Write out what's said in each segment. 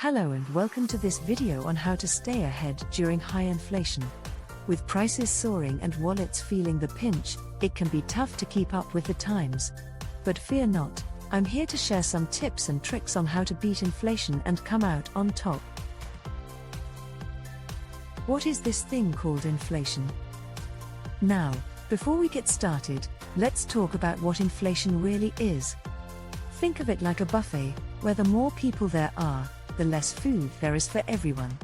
Hello and welcome to this video on how to stay ahead during high inflation. With prices soaring and wallets feeling the pinch, it can be tough to keep up with the times. But fear not, I'm here to share some tips and tricks on how to beat inflation and come out on top. What is this thing called inflation? Now, before we get started, let's talk about what inflation really is. Think of it like a buffet, where the more people there are, the less food there is for everyone.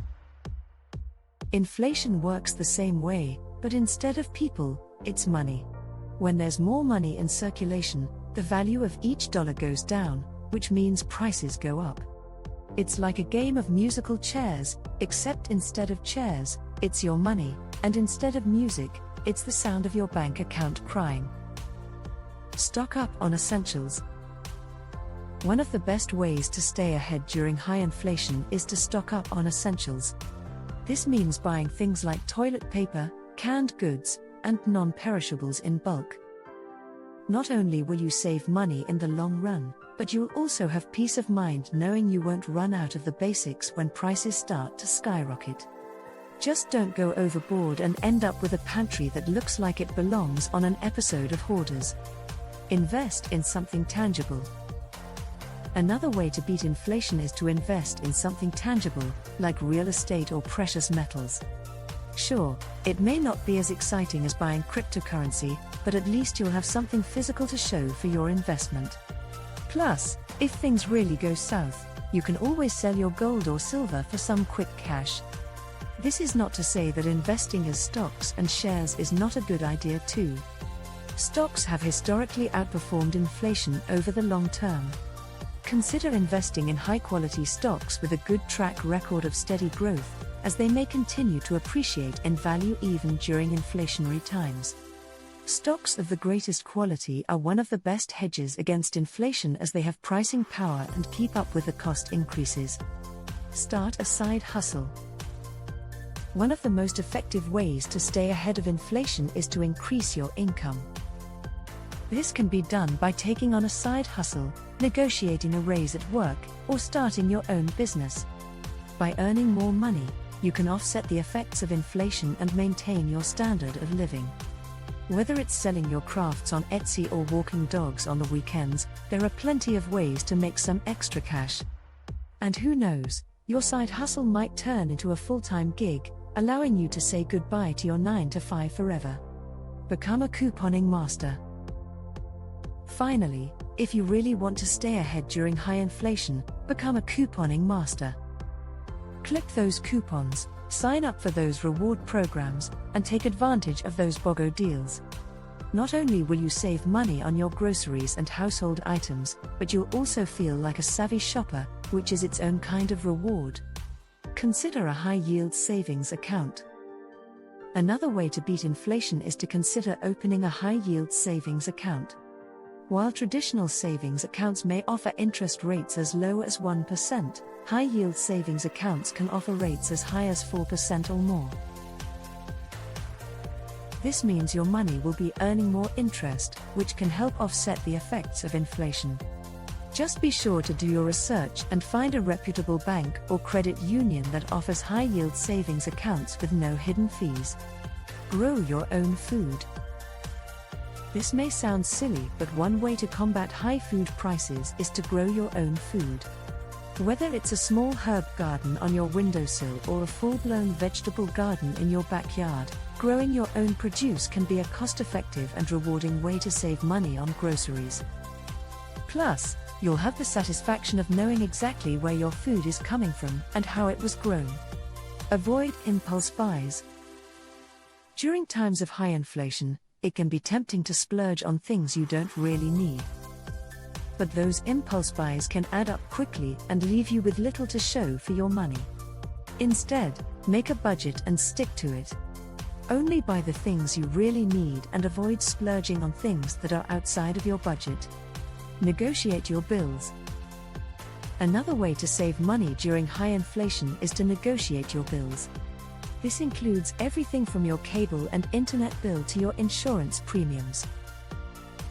Inflation works the same way, but instead of people, it's money. When there's more money in circulation, the value of each dollar goes down, which means prices go up. It's like a game of musical chairs, except instead of chairs, it's your money, and instead of music, it's the sound of your bank account crying. Stock up on essentials. One of the best ways to stay ahead during high inflation is to stock up on essentials. This means buying things like toilet paper, canned goods, and non-perishables in bulk. Not only will you save money in the long run, but you'll also have peace of mind knowing you won't run out of the basics when prices start to skyrocket. Just don't go overboard and end up with a pantry that looks like it belongs on an episode of Hoarders. Invest in something tangible. Another way to beat inflation is to invest in something tangible, like real estate or precious metals. Sure, it may not be as exciting as buying cryptocurrency, but at least you'll have something physical to show for your investment. Plus, if things really go south, you can always sell your gold or silver for some quick cash. This is not to say that investing as stocks and shares is not a good idea too. Stocks have historically outperformed inflation over the long term. Consider investing in high-quality stocks with a good track record of steady growth, as they may continue to appreciate in value even during inflationary times. Stocks of the greatest quality are one of the best hedges against inflation as they have pricing power and keep up with the cost increases. Start a side hustle. One of the most effective ways to stay ahead of inflation is to increase your income. This can be done by taking on a side hustle, negotiating a raise at work, or starting your own business. By earning more money, you can offset the effects of inflation and maintain your standard of living. Whether it's selling your crafts on Etsy or walking dogs on the weekends, there are plenty of ways to make some extra cash. And who knows, your side hustle might turn into a full-time gig, allowing you to say goodbye to your 9-to-5 forever. Become a couponing master. Finally, if you really want to stay ahead during high inflation, become a couponing master. Click those coupons, sign up for those reward programs, and take advantage of those BOGO deals. Not only will you save money on your groceries and household items, but you'll also feel like a savvy shopper, which is its own kind of reward. Consider a high-yield savings account. Another way to beat inflation is to consider opening a high-yield savings account. While traditional savings accounts may offer interest rates as low as 1%, high-yield savings accounts can offer rates as high as 4% or more. This means your money will be earning more interest, which can help offset the effects of inflation. Just be sure to do your research and find a reputable bank or credit union that offers high-yield savings accounts with no hidden fees. Grow your own food. This may sound silly, but one way to combat high food prices is to grow your own food. Whether it's a small herb garden on your windowsill or a full-blown vegetable garden in your backyard, growing your own produce can be a cost-effective and rewarding way to save money on groceries. Plus, you'll have the satisfaction of knowing exactly where your food is coming from and how it was grown. Avoid impulse buys. During times of high inflation, it can be tempting to splurge on things you don't really need. But those impulse buys can add up quickly and leave you with little to show for your money. Instead, make a budget and stick to it. Only buy the things you really need and avoid splurging on things that are outside of your budget. Negotiate your bills. Another way to save money during high inflation is to negotiate your bills. This includes everything from your cable and internet bill to your insurance premiums.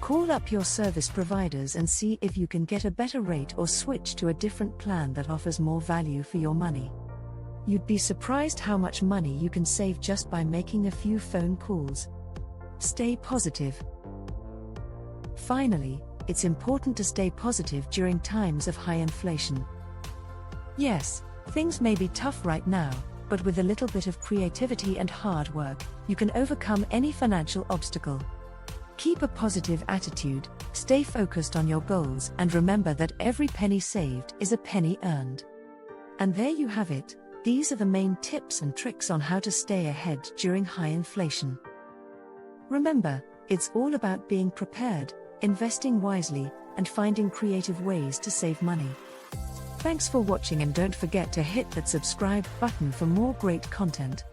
Call up your service providers and see if you can get a better rate or switch to a different plan that offers more value for your money. You'd be surprised how much money you can save just by making a few phone calls. Stay positive. Finally, it's important to stay positive during times of high inflation. Yes, things may be tough right now, but with a little bit of creativity and hard work, you can overcome any financial obstacle. Keep a positive attitude, stay focused on your goals, and remember that every penny saved is a penny earned. And there you have it, these are the main tips and tricks on how to stay ahead during high inflation. Remember, it's all about being prepared, investing wisely, and finding creative ways to save money. Thanks for watching, and don't forget to hit that subscribe button for more great content.